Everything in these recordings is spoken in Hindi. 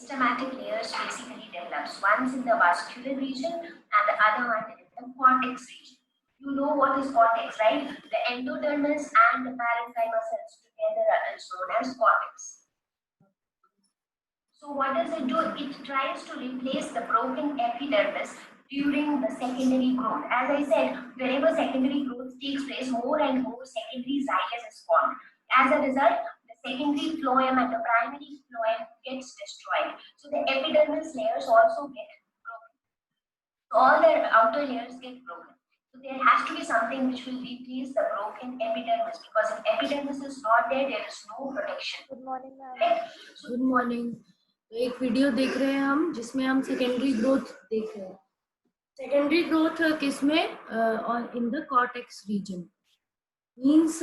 meristematic layers basically develops. One's in the vascular region and the other one in the cortex region. You know what is cortex, right? The endodermis and the parenchyma cells together are known as cortex. So what does it do? It tries to replace the broken epidermis during the secondary growth. As I said, whenever secondary growth takes place, more and more secondary xylem is formed. As a result, the secondary phloem and the primary phloem gets destroyed. So the epidermis layers also get broken. So all the outer layers get broken. So there has to be something which will replace the broken epidermis, because if epidermis is not there, there is no protection. Good morning ma'am. Right? So good morning. तो एक वीडियो देख रहे हैं हम जिसमें हम सेकेंडरी ग्रोथ देख रहे हैं। सेकेंडरी ग्रोथ किसमें? और in the cortex region. Means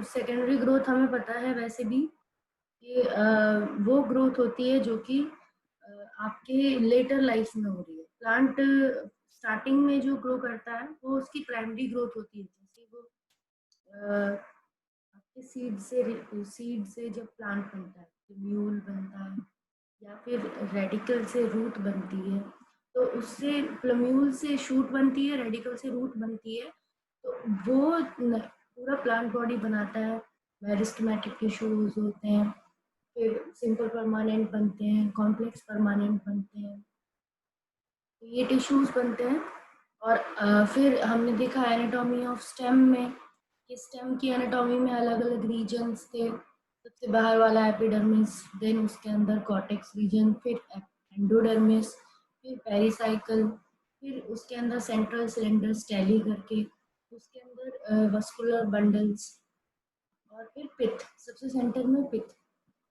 secondary growth हमें पता है वैसे भी कि वो ग्रोथ होती है जो कि आपके लेटर लाइफ में हो रही है। प्लांट स्टार्टिंग में जो ग्रो करता है वो उसकी प्राइमरी ग्रोथ होती है, जैसे वो आपके सीड से जब प्लांट बनता है, म्यूल बनता है या फिर रेडिकल से रूट बनती है, तो उससे प्लम्यूल से शूट बनती है, रेडिकल से रूट बनती है, तो वो पूरा प्लांट बॉडी बनाता है। मेरिस्टेमेटिक टिश्यूज होते हैं, फिर सिंपल परमानेंट बनते हैं, कॉम्प्लेक्स परमानेंट बनते हैं, तो ये टिश्यूज बनते हैं। और फिर हमने देखा एनाटॉमी ऑफ स्टेम में कि स्टेम की एनाटॉमी में अलग अलग रीजन्स थे। सबसे बाहर वाला एपिडर्मिस, देन उसके अंदर कॉर्टेक्स रीजन, फिर एंडोडर्मिस, फिर पेरिसाइकल, फिर उसके अंदर सेंट्रल सिलेंडर स्टेली करके, उसके अंदर वस्कुलर बंडल्स, और फिर पिथ, सबसे सेंटर में पिथ।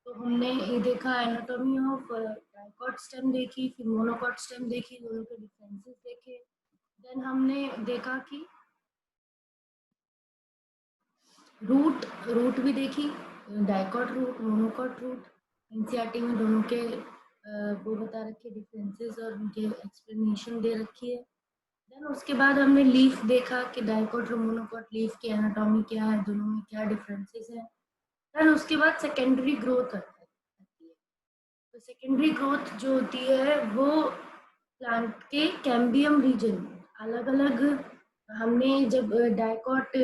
तो हमने ये देखा एनाटॉमी ऑफ डाइकॉट स्टेम देखी, फिर मोनोकॉट स्टेम देखी, दोनों के डिफरेंसेस देखे। देन हमने देखा कि रूट भी देखी, dicot root, monocot root. NCERT में दोनों के वो बता रखे डिफरेंसेस और उनके एक्सप्लेनेशन दे रखी है। देन उसके बाद हमने लीफ देखा कि डाइकॉट और मोनोकॉट लीफ की एनाटॉमी क्या है, दोनों में क्या डिफरेंसेस है। देन उसके बाद सेकेंडरी ग्रोथ आती है। तो सेकेंडरी ग्रोथ जो होती है वो प्लांट के कैम्बियम रीजन, अलग अलग, हमने जब डाइकॉट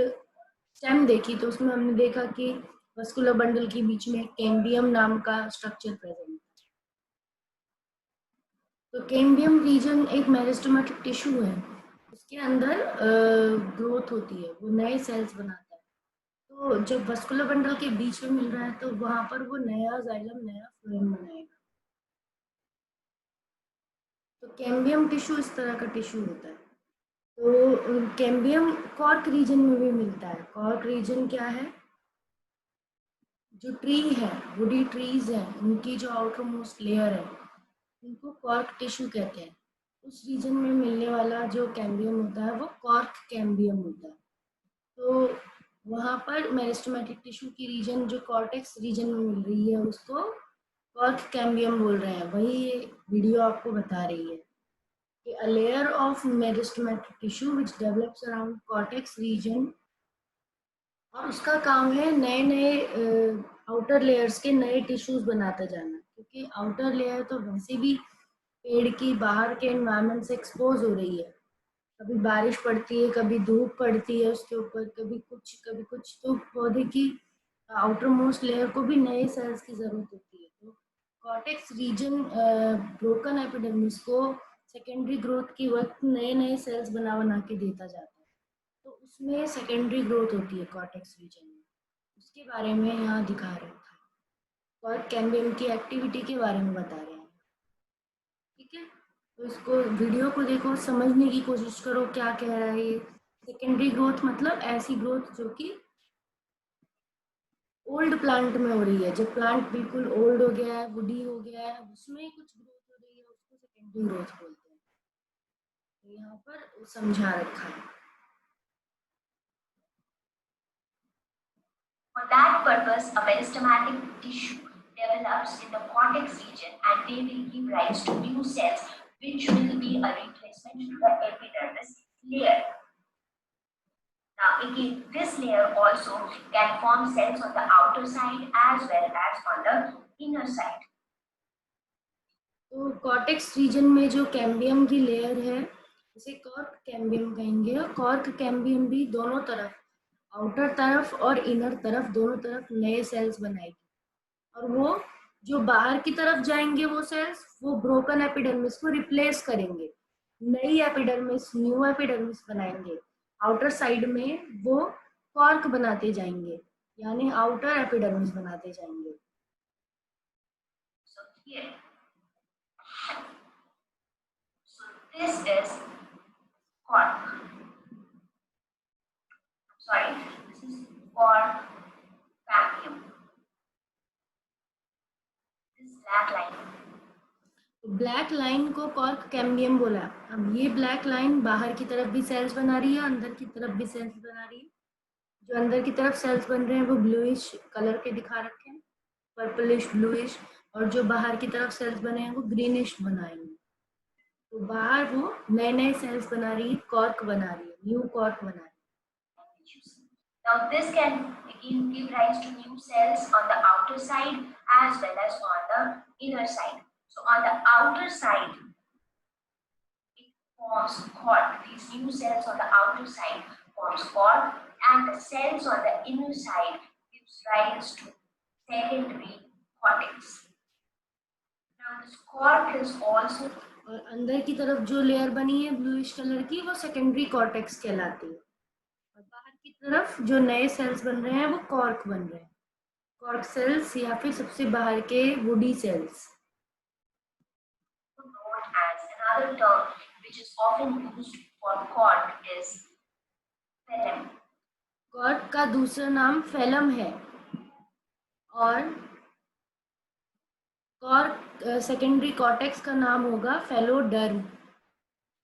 स्टेम देखी तो उसमें हमने देखा कि वस्कुलर बंडल के बीच में कैम्बियम नाम का स्ट्रक्चर प्रेजेंट है। तो कैम्बियम रीजन एक मेरिस्टेमेटिक टिश्यू है, उसके अंदर ग्रोथ होती है, वो नए सेल्स बनाता है। तो जब वस्कुलर बंडल के बीच में मिल रहा है तो वहां पर वो नया जाइलम, नया फ्लोएम बनाएगा। तो कैम्बियम टिश्यू इस तरह का टिश्यू होता है। तो कैम्बियम कॉर्क रीजन में भी मिलता है। कॉर्क रीजन क्या है? जो ट्री है, वुडी ट्रीज है, उनकी जो आउटर मोस्ट लेयर है उनको कॉर्क टिश्यू कहते हैं। उस रीजन में मिलने वाला जो कैम्बियम होता है वो कॉर्क कैम्बियम होता है। तो वहाँ पर मेरिस्टेमेटिक टिश्यू की रीजन जो कॉर्टेक्स रीजन में मिल रही है उसको कॉर्क कैम्बियम बोल रहे हैं। वही ये वीडियो आपको बता रही है कि a layer of meristematic tissue which develops around cortex region, और उसका काम है नए नए आउटर लेयर्स के नए टिश्यूज बनाते जाना, क्योंकि आउटर लेयर तो वैसे भी पेड़ की बाहर के एनवायरनमेंट से एक्सपोज हो रही है। कभी बारिश पड़ती है, कभी धूप पड़ती है उसके ऊपर, कभी कुछ, तो पौधे की आउटर मोस्ट लेयर को भी नए सेल्स की जरूरत होती है। तो कॉर्टेक्स रीजन ब्रोकन एपिडर्मिस को सेकेंडरी ग्रोथ की वक्त नए नए सेल्स बना के देता जाता है। तो उसमें सेकेंडरी ग्रोथ होती है कॉर्टेक्स रीजन में, उसके बारे में यहाँ दिखा रहे हैं और कैम्बियम की एक्टिविटी के बारे में बता रहे हैं। ठीक है, तो इसको वीडियो को देखो, समझने की कोशिश करो क्या कह रहा है ये। सेकेंडरी ग्रोथ मतलब ऐसी ग्रोथ जो कि ओल्ड प्लांट में हो रही है। जब प्लांट बिल्कुल ओल्ड हो गया है, वुडी हो गया है, उसमें कुछ ग्रोथ हो रही है, उसको सेकेंडरी ग्रोथ बोलते हैं। तो यहाँ पर समझा रखा है। for that purpose, a meristematic tissue develops in the cortex region and they will give rise to new cells which will be a replacement to the epidermis layer. Now again, this layer also can form cells on the outer side as well as on the inner side. तो कॉर्टेक्स रीजन में जो कैम्बियम की लेयर है उसे कॉर्क कैम्बियम कहेंगे, और कॉर्क कैम्बियम भी दोनों तरफ, आउटर तरफ और इनर तरफ, दोनों तरफ नए सेल्स बनाएगी। और वो जो बाहर की तरफ जाएंगे वो सेल्स, वो ब्रोकन एपिडर्मिस को रिप्लेस करेंगे, नई एपिडर्मिस, न्यू एपिडर्मिस बनाएंगे। आउटर साइड में वो कॉर्क बनाते जाएंगे, यानी आउटर एपिडर्मिस बनाते जाएंगे। So here, so this is cork. Sorry, this is cork vacuum. This black line. Black line को कॉर्क कैम्बियम बोला। अब ये ब्लैक लाइन बाहर की तरफ भी सेल्स बना रही है, अंदर की तरफ भी सेल्स बना रही है। जो अंदर की तरफ सेल्स बन रहे हैं वो ब्लूइश कलर के दिखा रखे हैं, पर्पलिश ब्लूइश, और जो बाहर की तरफ सेल्स बने हैं वो ग्रीनिश बनाएंगे। तो बाहर वो नए नए सेल्स बना रही है, कॉर्क बना रही है, न्यू कॉर्क बना रही है। Now this can again give rise to new cells on the outer side as well as on the inner side. So on the outer side, it forms cork. These new cells on the outer side forms cork, and the cells on the inner side gives rise to secondary cortex. Now this cork is also और अंदर की तरफ जो लेयर बनी है ब्लूइश कलर की, वो सेकेंडरी कॉर्टेक्स कहलाती है। और बाहर की तरफ जो नए सेल्स बन रहे हैं वो कॉर्क बन रहे हैं, कॉर्क सेल्स या फिर सबसे बाहर के woody cells. known as another term which is often used for cork is phylum. Cork का दूसरा नाम फेलम है, और कॉर्क सेकेंडरी कॉर्टेक्स का नाम होगा फेलोडर्म।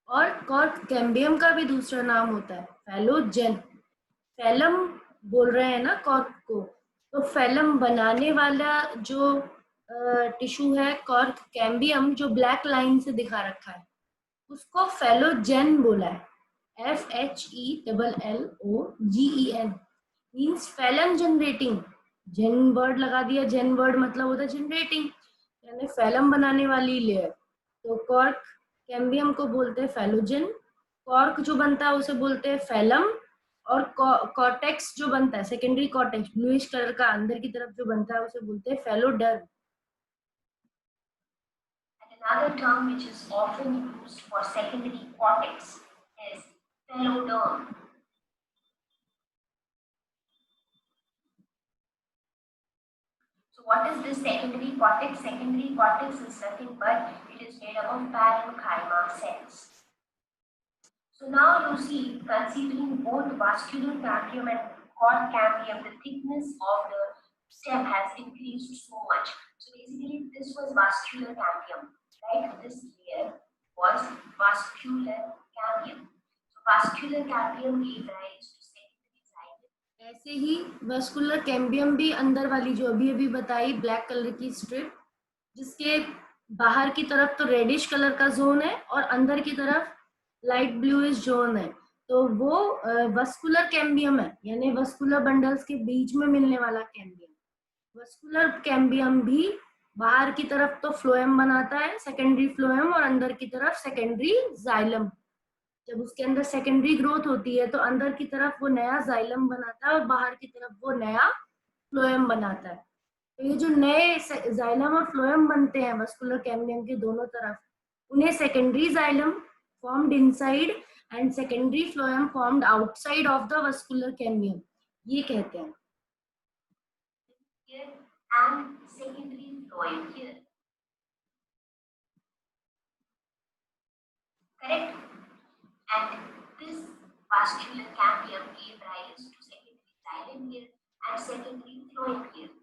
और कॉर्क कैम्बियम का भी दूसरा नाम होता है फेलोजेन। फेलम बोल रहे हैं ना कॉर्क को, तो फेलम बनाने वाला जो टिश्यू है कॉर्क कैम्बियम, जो ब्लैक लाइन से दिखा रखा है, उसको फेलोजेन बोला है। FHELLOGEN means phellem generating. Gen word लगा दिया, जेन वर्ड मतलब होता है जनरेटिंग, यानी फेलम बनाने वाली लेयर। तो कॉर्क कैम्बियम को बोलते हैं फेलोजेन, कॉर्क जो बनता है उसे बोलते हैं फेलम, और कॉर्टेक्स जो बनता है सेकेंडरी कॉर्टेक्स ब्लूइश कलर का अंदर की तरफ जो बनता है उसे बोलते हैं phelloderm. Another term which is often used for secondary cortex is pheloderm. So what is this secondary cortex? Secondary cortex is nothing but it is made up of parenchyma cells. So now you see, considering both vascular cambium and cork cambium, the thickness of the stem has increased so much. So basically this was vascular cambium, right? This layer was vascular cambium. So vascular cambium gave rise to secondary xylem. ऐसे ही वस्कुलर कैम्बियम भी अंदर वाली जो अभी अभी बताई ब्लैक कलर की स्ट्रिप, जिसके बाहर की तरफ तो रेडिश कलर का जोन है और अंदर की तरफ लाइट ब्लूइश जोन है, तो वो वस्कुलर कैम्बियम है, यानी वस्कुलर बंडल्स के बीच में मिलने वाला कैम्बियम। वस्कुलर कैम्बियम भी बाहर की तरफ तो फ्लोएम बनाता है, सेकेंडरी फ्लोएम, और अंदर की तरफ सेकेंडरी जाइलम। जब उसके अंदर सेकेंडरी ग्रोथ होती है तो अंदर की तरफ वो नया जाइलम बनाता है और बाहर की तरफ वो नया फ्लोएम बनाता है। तो ये जो नए जाइलम और फ्लोएम बनते हैं वस्कुलर कैम्बियम के दोनों तरफ, उन्हें secondary xylem formed inside and secondary phloem formed outside of the vascular cambium, ये कहते हैं। Here and secondary phloem here. Correct? And this vascular cambium gave rise to secondary xylem here and secondary phloem here.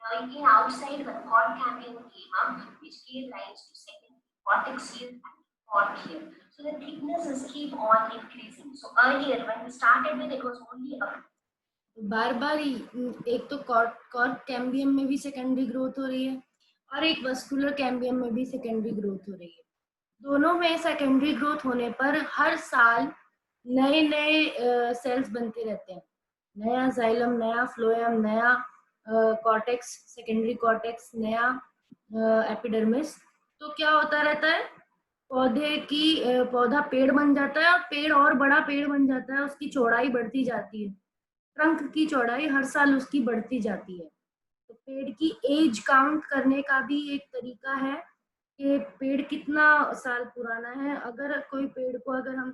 Now again outside the cork cambium came up, which gave rise to secondary cortex here and cork here. So the thicknesses keep on increasing. So earlier when we started with it was only a बार बार एक तो कॉर्क कैम्बियम में भी सेकेंडरी ग्रोथ हो रही है और एक वस्कुलर कैम्बियम में भी सेकेंडरी ग्रोथ हो रही है। दोनों में सेकेंडरी ग्रोथ होने पर हर साल नए नए सेल्स बनते रहते हैं, नया जाइलम, नया फ्लोएम, नया कॉर्टेक्स, सेकेंडरी कॉर्टेक्स, नया एपिडर्मिस। तो क्या होता रहता है, पौधा पेड़ बन जाता है और पेड़ और बड़ा पेड़ बन जाता है, उसकी चौड़ाई बढ़ती जाती है, ट्रंक की चौड़ाई हर साल उसकी बढ़ती जाती है। तो पेड़ की एज काउंट करने का भी एक तरीका है कि पेड़ कितना साल पुराना है। अगर कोई पेड़ को अगर हम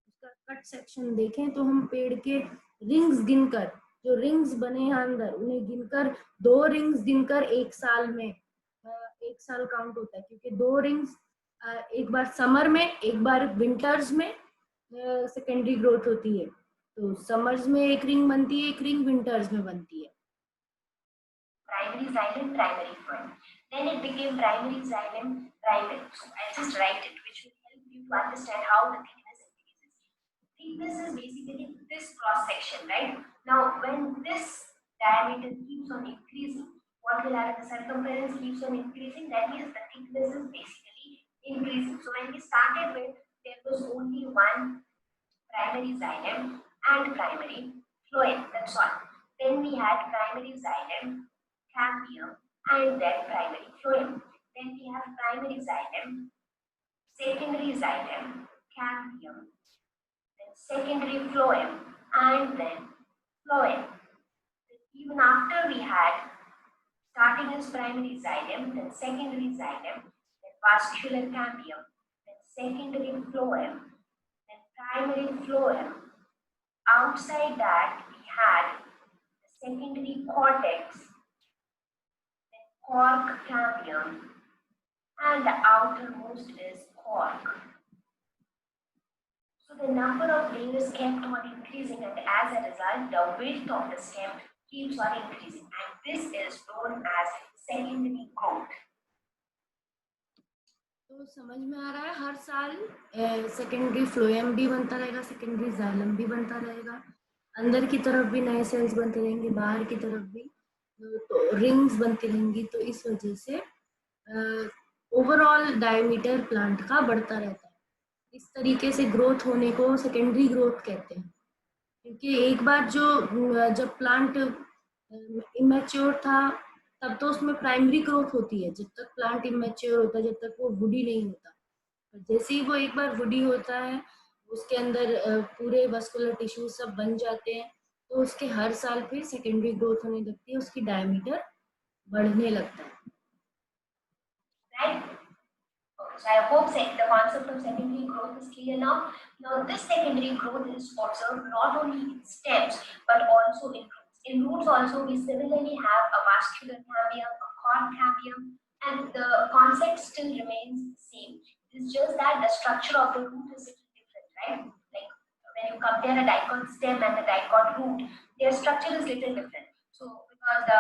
उसका कट सेक्शन देखें तो हम पेड़ के रिंग्स गिनकर, जो रिंग्स बने हैं अंदर, उन्हें गिनकर, 2 रिंग्स गिनकर एक साल में एक साल काउंट होता है, क्योंकि 2 रिंग्स एक बार समर में एक बार विंटर्स में सेकेंडरी ग्रोथ होती है। तो समर्स में एक रिंग बनती है, एक रिंग विंटर्स में बनती है। Primary xylem, primary phloem. Then it became primary xylem, primary. So I'll just write it, which will help you to understand how the thickness increases. Thickness is basically this cross section, right? Now, when this diameter keeps on increasing, what will happen? The circumference keeps on increasing. That means the thickness is basically increasing. So when we started with, there was only one primary xylem and primary phloem. That's all. Then we had primary xylem, cambium, and then primary phloem. Then we have primary xylem, secondary xylem, cambium, then secondary phloem, and then phloem. Even after we had starting as primary xylem, then secondary xylem, then vascular cambium, then secondary phloem, then primary phloem. Outside that, we had the secondary cortex, then cork cambium, and the outermost is cork. So the number of layers kept on increasing, and as a result, the width of the stem keeps on increasing, and this is known as secondary growth. तो समझ में आ रहा है, हर साल सेकेंडरी फ्लोएम भी बनता रहेगा, सेकेंडरी जाइलम भी बनता रहेगा, अंदर की तरफ भी नए सेल्स बनते रहेंगे, बाहर की तरफ भी तो रिंग्स बनती रहेंगी। तो इस वजह से ओवरऑल डायमीटर प्लांट का बढ़ता रहता है। इस तरीके से ग्रोथ होने को सेकेंडरी ग्रोथ कहते हैं, क्योंकि एक बार जब प्लांट इमेच्योर था तब तो उसमें प्राइमरी ग्रोथ होती है, जब तक प्लांट इमेच्योर होता है, जब तक वो वुडी नहीं होता। जैसे ही वो एक बार वुडी होता है, उसके अंदर पूरे वस्कुलर टिश्यू सब बन जाते हैं, तो उसके हर साल फिर सेकेंडरी ग्रोथ होने लगती है, उसकी डायमीटर बढ़ने लगता है। Right? So I hope the concept of secondary growth is clear now. Now this secondary growth is observed not only in stems but also in roots. In roots also we similarly have a vascular cambium, a cork cambium, and the concept still remains the same. It's just that the structure of the root is a little different, right? Like when you compare a dicot stem and a dicot root, their structure is little different. So because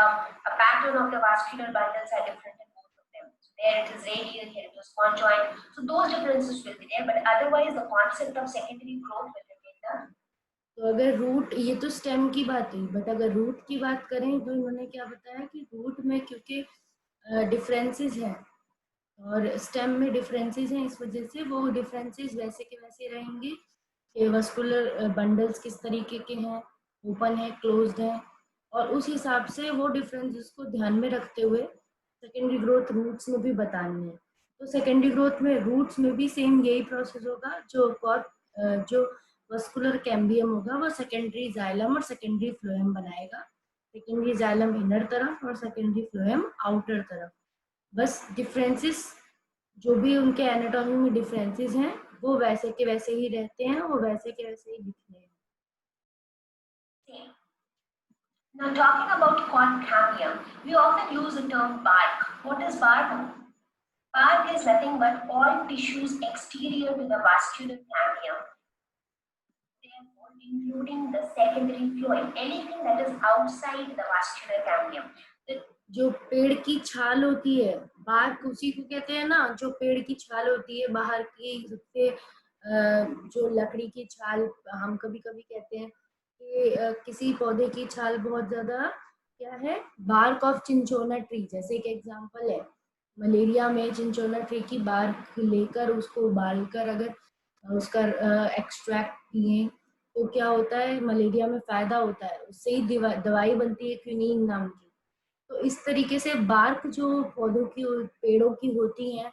a pattern of the vascular bundles are different in both of them. So there it is radial, here it is conjoint. So those differences will be there, but otherwise the concept of secondary growth will remain the. तो अगर रूट, ये तो स्टेम की बात हुई, बट अगर रूट की बात करें तो इन्होंने क्या बताया कि रूट में क्योंकि डिफरेंसेस हैं और स्टेम में डिफरेंसेस हैं, इस वजह से वो डिफरेंसेस वैसे के वैसे रहेंगे कि वस्कुलर बंडल्स किस तरीके के हैं, ओपन है, क्लोज्ड है, और उस हिसाब से वो डिफरेंसेस को ध्यान में रखते हुए सेकेंडरी ग्रोथ रूट्स में भी बतानी है। तो सेकेंडरी ग्रोथ में रूट्स में भी सेम यही प्रोसेस होगा, जो वस्कुलर कैम्बियम होगा वो सेकेंडरी जाइलम और सेकेंडरी फ्लोएम बनाएगा, सेकेंडरी जाइलम इनर तरफ और सेकेंडरी फ्लोएम आउटर तरफ। बस डिफरेंसेस जो भी उनके एनाटॉमी में डिफरेंसेस हैं वो वैसे के वैसे ही रहते हैं, वो वैसे के वैसे ही दिखने हैं। Now talking about cork cambium, we often use the term bark. What is bark? Bark is nothing but all tissues exterior to the vascular cambium, therefore including the secondary phloem, anything that is outside the vascular cambium. जो पेड़ की छाल होती है, बार्क उसी को कहते हैं ना, जो पेड़ की छाल होती है बाहर की सबसे, जो लकड़ी की छाल हम कभी कभी कहते हैं कि किसी पौधे की छाल बहुत ज्यादा क्या है, बार्क ऑफ चिंचोना ट्री, जैसे एक एग्जांपल है मलेरिया में चिंचोना ट्री की बार्क लेकर उसको उबालकर अगर उसका एक्सट्रैक्ट पिए तो क्या होता है, मलेरिया में फायदा होता है, उससे ही दवाई बनती है क्विनीन नाम की। तो इस तरीके से बार्क जो पौधों की पेड़ों की होती हैं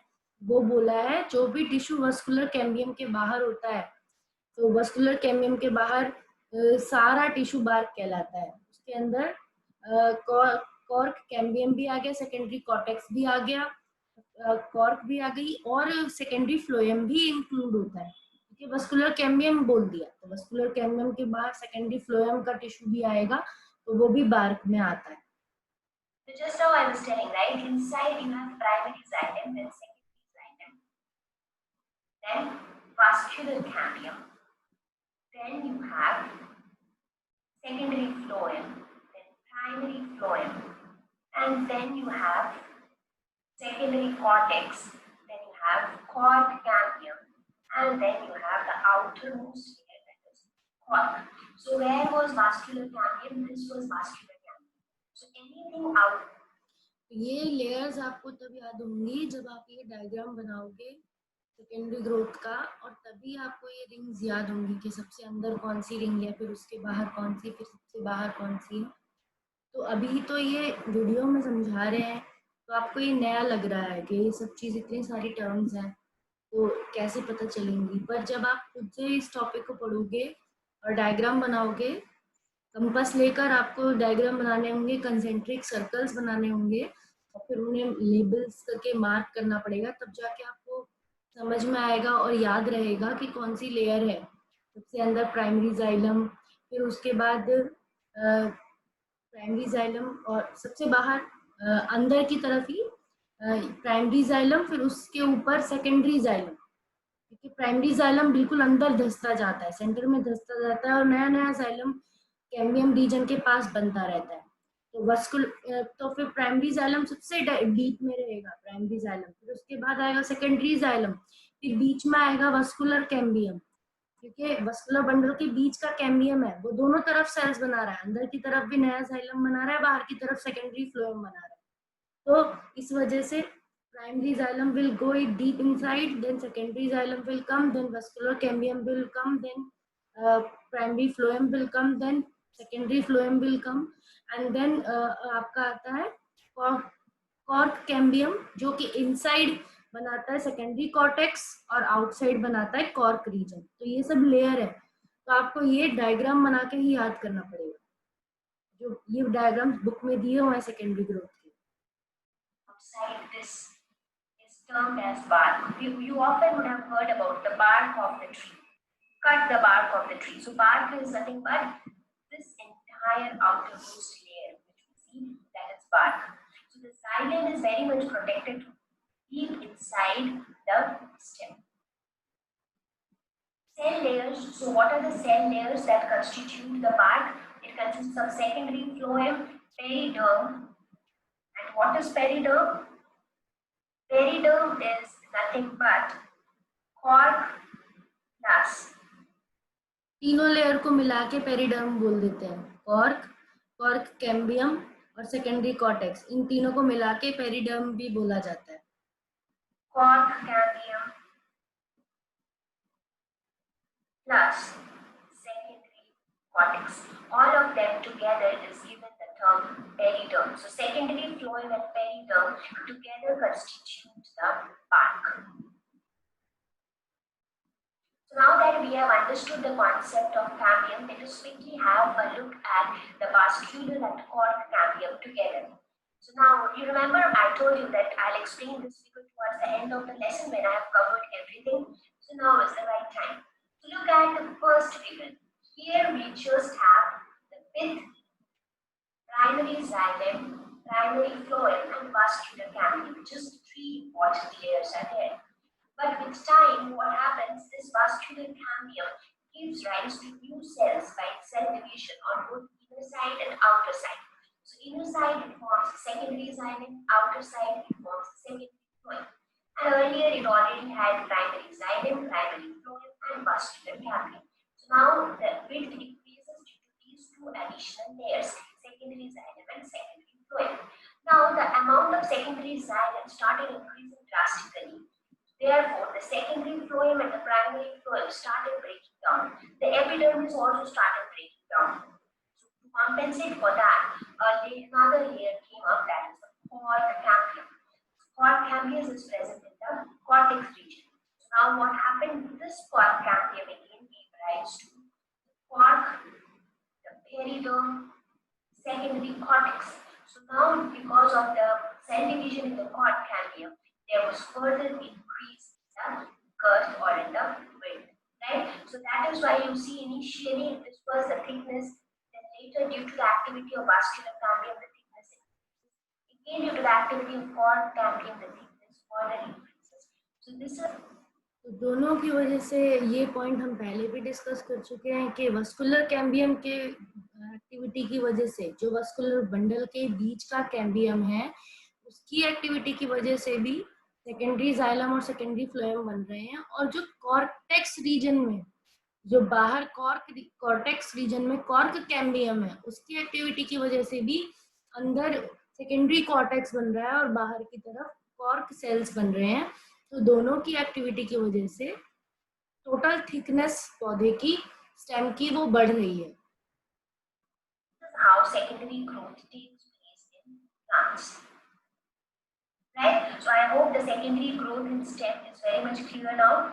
वो बोला है जो भी टिश्यू वस्कुलर कैम्बियम के बाहर होता है, तो वस्कुलर कैम्बियम के बाहर सारा टिश्यू बार्क कहलाता है। उसके अंदर कॉर्क कैम्बियम भी आ गया, सेकेंडरी कॉर्टेक्स भी आ गया, कॉर्क भी आ गई, और सेकेंडरी फ्लोएम भी इंक्लूड होता है। ठीक है, वस्कुलर कैम्बियम बोल दिया, तो वस्कुलर कैम्बियम के बाहर सेकेंडरी फ्लोएम का टिश्यू भी आएगा, तो वो भी बार्क में आता है। So just now I was telling, right? Inside you have primary xylem, then secondary xylem, then vascular cambium, then you have secondary phloem, then primary phloem, and then you have secondary cortex, then you have cork cambium, and then you have the outermost layer, that is cork. So where was vascular cambium? This was vascular cambium. So anything out. ये लेयर्स आपको तब याद होंगी जब आप ये डायग्राम बनाओगे सेकेंडरी ग्रोथ का, और तभी आपको ये रिंग्स याद होंगी कि सबसे अंदर कौन सी रिंग है, फिर उसके बाहर कौन सी, फिर सबसे बाहर कौन सी है। तो अभी तो ये वीडियो में समझा रहे हैं, तो आपको ये नया लग रहा है कि ये सब चीज़, इतनी सारी टर्म्स हैं तो कैसे पता चलेंगी। पर जब आप खुद से इस टॉपिक को पढ़ोगे और डायग्राम बनाओगे, कंपास लेकर आपको डायग्राम बनाने होंगे, कंसेंट्रिक सर्कल्स बनाने होंगे, और फिर उन्हें लेबल्स करके मार्क करना पड़ेगा, तब जाके आपको समझ में आएगा और याद रहेगा कि कौन सी लेयर है। सबसे अंदर प्राइमरी जाइलम, फिर उसके बाद प्राइमरी जाइलम, और सबसे बाहर अंदर की तरफ ही प्राइमरी जाइलम, फिर उसके ऊपर सेकेंडरी जाइलम। क्योंकि प्राइमरी जाइलम बिल्कुल अंदर धंसता जाता है, सेंटर में धंसता जाता है, और नया नया जाइलम कैम्बियम रीजन के पास बनता रहता है। तो फिर प्राइमरी जाइलम सबसे डीप में रहेगा, प्राइमरी जाइलम, फिर उसके बाद आएगा सेकेंडरी जाइलम, फिर बीच में आएगा वस्कुलर कैम्बियम, क्योंकि वस्कुलर बंडल के बीच का कैम्बियम है, वो दोनों तरफ सेल्स बना रहा है, अंदर की तरफ भी नया जाइलम बना रहा है, बाहर की तरफ सेकेंडरी फ्लोएम बना रहा है। तो इस वजह से primary xylem will go deep inside, then secondary xylem will come, then vascular cambium will come, then primary phloem will come, then secondary phloem will come, and then आपका आता है cork cambium, जो कि inside बनाता है सेकेंडरी कॉर्टेक्स और आउटसाइड बनाता है कॉर्क रीजन। तो ये सब लेयर है, तो आपको ये डायग्राम बना के ही याद करना पड़ेगा, जो ये डायग्राम बुक में दिए हुए हैं सेकेंडरी ग्रोथ के। Outside this is termed as bark. You often would have heard about the bark of the tree. Cut the bark of the tree. So bark is nothing but this entire outermost layer which we see, that is bark. So the xylem is very much protected deep inside the stem. Cell layers. So what are the cell layers that constitute the bark? It consists of secondary phloem, periderm. And what is periderm? Periderm is nothing but cork plus. तीनों लेयर को मिला के पेरिडर्म बोल देते हैं। कॉर्क कैम्बियम और सेकेंडरी कॉर्टेक्स, इन तीनों को मिला के पेरिडर्म भी बोला जाता है। Cork cambium plus secondary cortex. All of them together is given the term periderm. So secondary phloem and periderm together constitute the bark. So now that we have understood the concept of cambium, let us quickly have a look at the vascular and cork cambium together. So now you remember I told you that I'll explain this figure towards the end of the lesson when I have covered everything. So now is the right time to look at the first figure. Here we just have the fifth primary xylem, primary phloem and vascular cambium. Just three important layers are there. But with time, what happens, this vascular cambium gives rise to new cells by cell division on both inner side and outer side. So inner side it forms secondary xylem, outer side it forms secondary phloem. And earlier it already had primary xylem, primary phloem and vascular cambium. So now the width increases due to these two additional layers, secondary xylem and secondary phloem. Now the amount of secondary xylem started increasing drastically. Therefore, the secondary phloem and the primary phloem started breaking down. The epidermis also started breaking down. So to compensate for that, another layer came up, that is the cork cambium. Cork cambium is present in the cortex. Now what happened? This quark cambium again gave rise to quark, the periderm, secondary cortex. So now because of the cell division in the quark cambium, there was further increase in the girth or in the width, right? So that is why you see initially this was the thickness, then later due to the activity of vascular cambium, the thickness increases. Again due to the activity of quark cambium, the thickness further increases. So this is तो दोनों की वजह से ये पॉइंट हम पहले भी डिस्कस कर चुके हैं कि वस्कुलर कैम्बियम के एक्टिविटी की वजह से जो वस्कुलर बंडल के बीच का कैम्बियम है उसकी एक्टिविटी की वजह से भी सेकेंडरी जाइलम और सेकेंडरी फ्लोएम बन रहे हैं, और जो कॉर्टेक्स रीजन में, जो बाहर कॉर्टेक्स रीजन में कॉर्क कैम्बियम है उसकी एक्टिविटी की वजह से भी अंदर सेकेंडरी कॉर्टेक्स बन रहा है और बाहर की तरफ कॉर्क सेल्स बन रहे हैं। तो दोनों की एक्टिविटी की वजह से टोटल थिकनेस पौधे की स्टेम की वो बढ़ रही है। how secondary growth takes place in plants, right? So I hope the secondary growth in stem is very much clear now.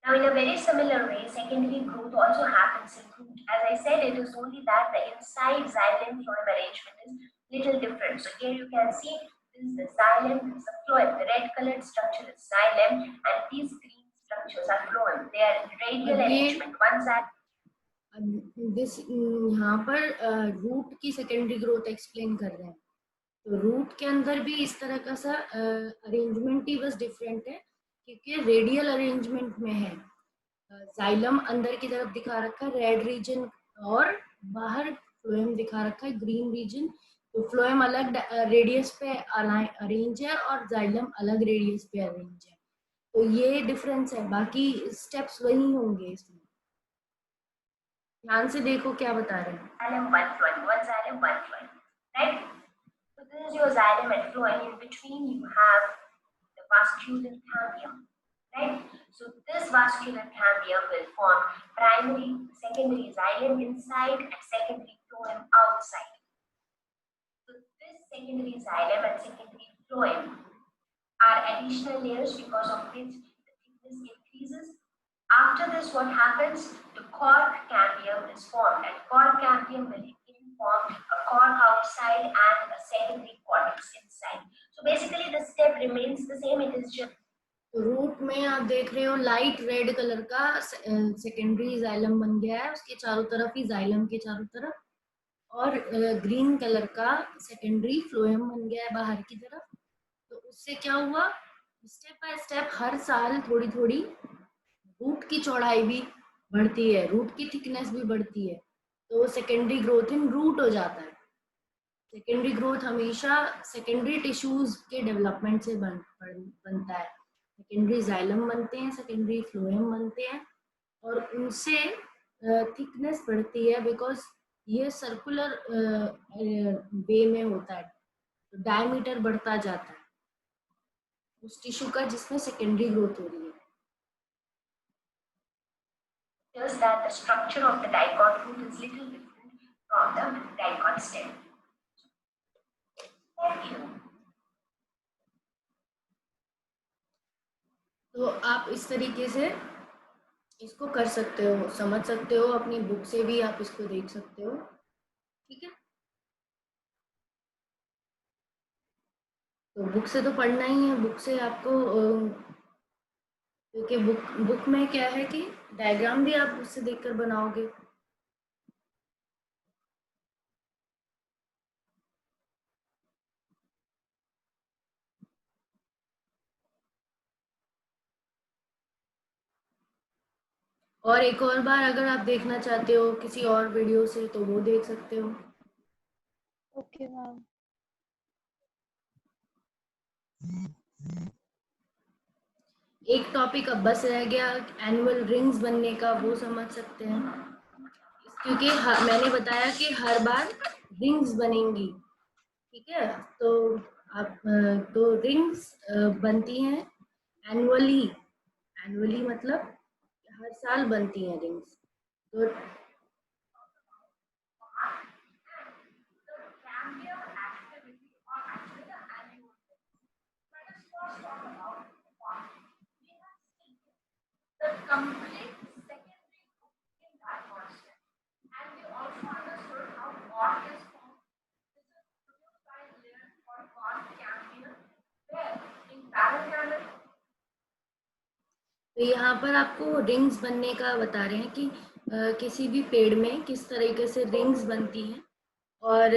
Now in a very similar way, secondary growth also happens in root. As I said, it is only that the inside xylem phloem arrangement is little different. So here you can see this is the xylem, this is the phloem. The red colored structure is xylem and these green structures are phloem. They are radial arrangement. One side this यहाँ पर रूट की सेकेंडरी ग्रोथ एक्सप्लेन कर रहे हैं। तो रूट के अंदर भी इस तरह का सा अरेंजमेंट ही बस डिफरेंट है क्योंकि रेडियल अरेंजमेंट में है। जाइलम अंदर की तरफ दिखा रखा है रेड रीजन और बाहर फ्लोएम दिखा रखा है ग्रीन रीजन। तो फ्लोएम अलग रेडियस पे अरेंज है और जाइलम अलग रेडियस पे अरेंज है। तो ये डिफरेंस है, बाकी स्टेप्स वही होंगे इसमें। ध्यान से देखो क्या बता रहे हैं। xylem, one phloem, one xylem, one phloem, right? So this is your xylem and phloem. In between you have the vascular cambium, right? So this vascular cambium will form primary, secondary xylem inside and secondary phloem outside. So this secondary xylem and secondary phloem are additional layers because of which the thickness increases. After this, what happens? The cork cambium is formed, and cork cambium will again form a cork outside and a secondary cortex inside. So basically, the step remains the same. It is just root में आप देख रहे हो लाइट रेड कलर का सेकेंडरी जाइलम बन गया है, उसके चारों तरफ ही जाइलम के चारों तरफ, और ग्रीन कलर का सेकेंडरी फ्लोएम बन गया है बाहर की तरफ। तो उससे क्या हुआ, स्टेप बाय स्टेप हर साल थोड़ी थोड़ी रूट की चौड़ाई भी बढ़ती है, रूट की थिकनेस भी बढ़ती है। तो सेकेंडरी ग्रोथ इन रूट हो जाता है। सेकेंडरी ग्रोथ हमेशा सेकेंडरी टिश्यूज के डेवलपमेंट से बनता है। सेकेंडरी जाइलम बनते हैं, सेकेंडरी फ्लोएम बनते हैं और उनसे थिकनेस बढ़ती है बिकॉज ये सर्कुलर वे में होता है। तो डायमीटर बढ़ता जाता है उस टिश्यू का जिसमें सेकेंडरी ग्रोथ हो रही है। just that the structure of the dicot root is little different from the dicot stem. Thank you. तो आप इस तरीके से इसको कर सकते हो, समझ सकते हो, अपनी बुक से भी आप इसको देख सकते हो। ठीक है, तो बुक से तो पढ़ना ही है, बुक से आपको क्योंकि बुक में क्या है कि डायग्राम भी आप उससे देखकर बनाओगे। और एक और बार अगर आप देखना चाहते हो किसी और वीडियो से तो वो देख सकते हो। Okay ma'am. एक टॉपिक अब बस रह गया एनुअल रिंग्स बनने का, वो समझ सकते हैं क्योंकि मैंने बताया कि हर बार रिंग्स बनेंगी। ठीक है, तो आप तो रिंग्स बनती हैं एनुअली। एनुअली मतलब हर साल बनती हैं रिंग्स। तो parenchyma. तो यहाँ पर आपको रिंग्स बनने का बता रहे हैं कि किसी भी पेड़ में किस तरीके से रिंग्स बनती हैं और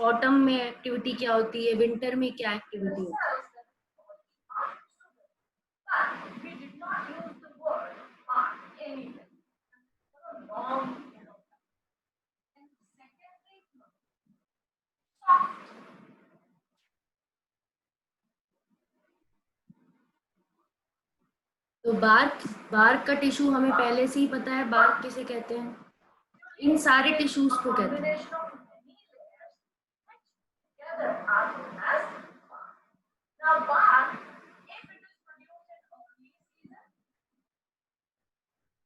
ऑटम में एक्टिविटी क्या होती है, विंटर में क्या एक्टिविटी होती है. But we did not use the word part anyway. For a long period of time. And secondly, soft. तो बार्क बार्क का टिश्यू हमें पहले से ही पता है, बार्क किसे कहते हैं, इन सारे टिश्यूज को कहते हैं. Combination of many layers which together are known as bark. Now bark, if it is produced in early season,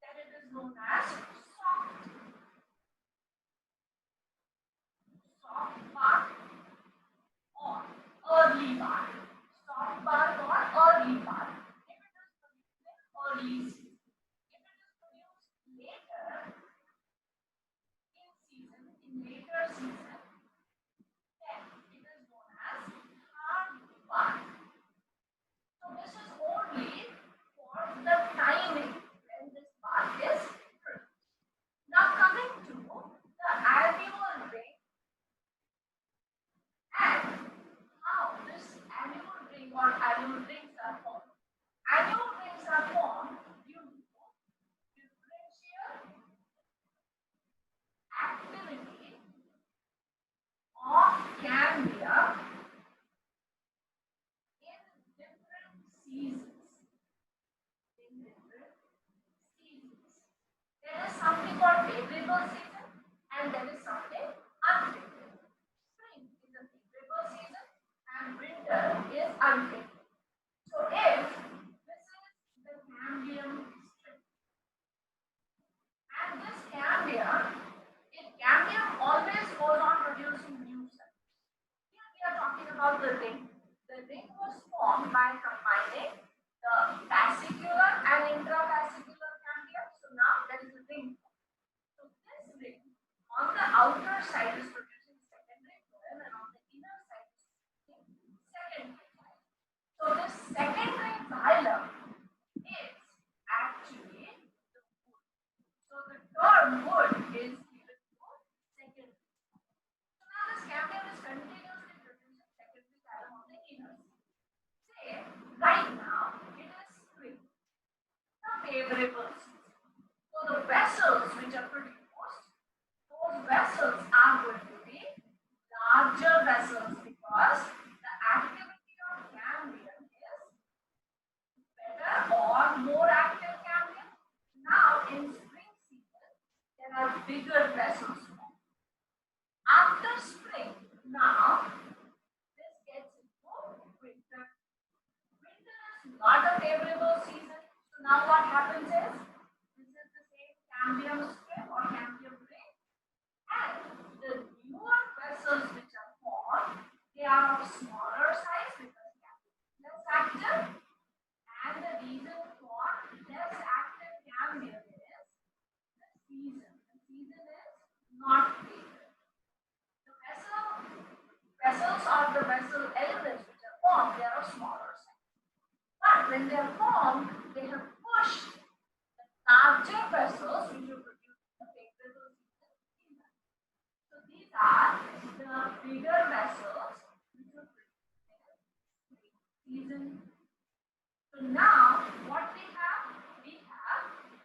then it is known as soft. Soft bark or early bark. Soft bark or early bark. If it is produced in early season. If it is produced later in season, in later season, then it is known as hard bark. So this is only for the timing when this bark is produced. Now coming to the annual ring and how this annual ring or annual rings are formed. Annual rings are formed due to differential activity of ganglia in different seasons. In different seasons. There is something called favorable season and there is something unfavorable. Spring is a favorable season and winter is unfavorable. So if this is the cambium string and this cambium, if cambium always goes on producing new cells. Here we are talking about the ring. The ring was formed by combining the fascicular and intravascular cambium. So now there is a ring. So this ring on the outer side is producing secondary phloem and on the inner side is producing secondary phloem. So this secondary phloem is actually the wood. So the term wood is given to secondary. So now this cambium is continuously producing secondary phloem on the inner side. Say right now it is spring, the favorable season. So the vessels which are produced, those vessels are going to be larger vessels because the activity of cambium is better or more active cambium. Now in spring season there are bigger vessels. After spring, now this gets into winter. Winter is not a favorable season. So now what happens is this is the same cambium strip or cambium ring, and the newer vessels which are formed, they are of smaller size because cambium is less active. And the reason for less active cambium is the season. The season is not favorable. The vessels or the vessel elements which are formed, they are of smaller size. But when they are formed, they have pushed the larger vessels which will produce the favorable season. So these are the bigger vessels which will produce the season. So now what we have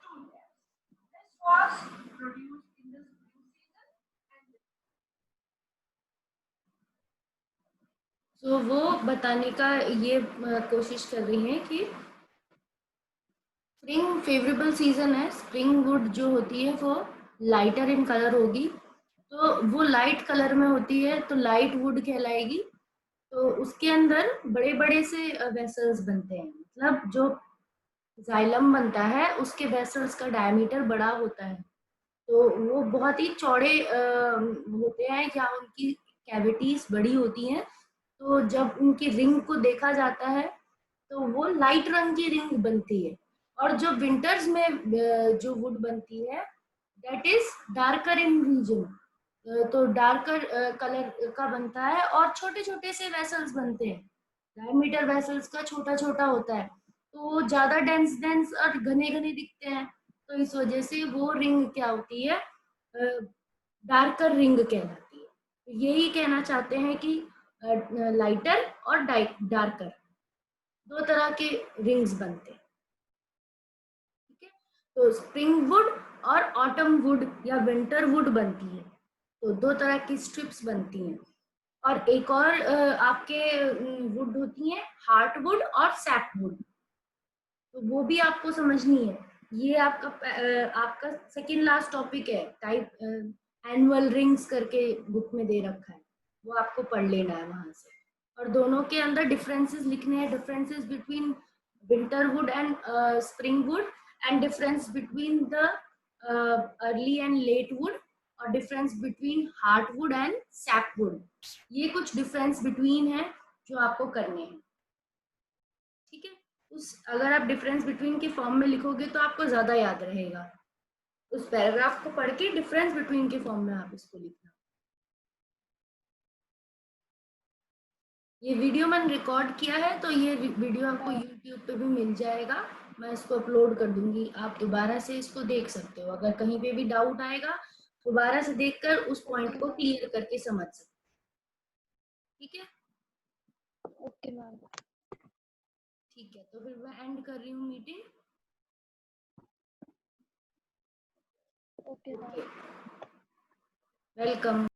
two layers. This was produced in the spring season and this. तो वो बताने का ये कोशिश कर रही हैं कि स्प्रिंग फेवरेबल सीजन है, स्प्रिंग वुड जो होती है वो लाइटर इन कलर होगी, तो वो लाइट कलर में होती है तो लाइट वुड कहलाएगी. तो उसके अंदर बड़े बड़े से वेसल्स बनते हैं, मतलब जो जाइलम बनता है उसके वेसल्स का डायमीटर बड़ा होता है, तो वो बहुत ही चौड़े होते हैं या उनकी कैविटीज बड़ी होती हैं. तो जब उनकी रिंग को देखा जाता है तो वो लाइट रंग की रिंग बनती है, और जो विंटर्स में जो वुड बनती है that is darker in region, तो डार्कर कलर का बनता है और छोटे छोटे से वेसल्स बनते हैं डायमीटर वेसल्स का छोटा छोटा होता है, तो वो ज्यादा डेंस डेंस और घने घने दिखते हैं, तो इस वजह से वो रिंग क्या होती है, डार्कर रिंग कहलाती है। तो यही कहना चाहते हैं कि लाइटर और डार्कर दो तरह के रिंग्स बनते हैं। ठीक है, तो स्प्रिंग वुड और ऑटम वुड या विंटर वुड बनती है, तो दो तरह की स्ट्रिप्स बनती हैं। और एक और आपके वुड होती हैं हार्ट वुड और सैप वुड, तो वो भी आपको समझनी है। ये आपका सेकेंड लास्ट टॉपिक है, टाइप एनुअल रिंग्स करके बुक में दे रखा है, वो आपको पढ़ लेना है वहां से। और दोनों के अंदर डिफरेंसेस लिखने हैं, differences between winter wood and spring wood, and difference between the early and late wood, और difference between heartwood and sapwood. ये कुछ डिफरेंस बिटवीन है जो आपको करने हैं। ठीक है, अगर आप डिफरेंस बिटवीन के फॉर्म में लिखोगे तो आपको ज्यादा याद रहेगा। उस पैराग्राफ को पढ़ के डिफरेंस बिटवीन के फॉर्म में आप इसको लिखना। ये वीडियो मैंने रिकॉर्ड किया है, तो ये वीडियो आपको यूट्यूब पे भी मिल जाएगा, मैं इसको अपलोड कर दूंगी, आप दोबारा से इसको देख सकते हो। अगर कहीं पे भी डाउट आएगा दोबारा से देखकर उस पॉइंट को क्लियर करके समझ सकते हो। ठीक है, ओके मैम। ठीक है, तो फिर मैं एंड कर रही हूँ मीटिंग। Okay ma'am. वेलकम।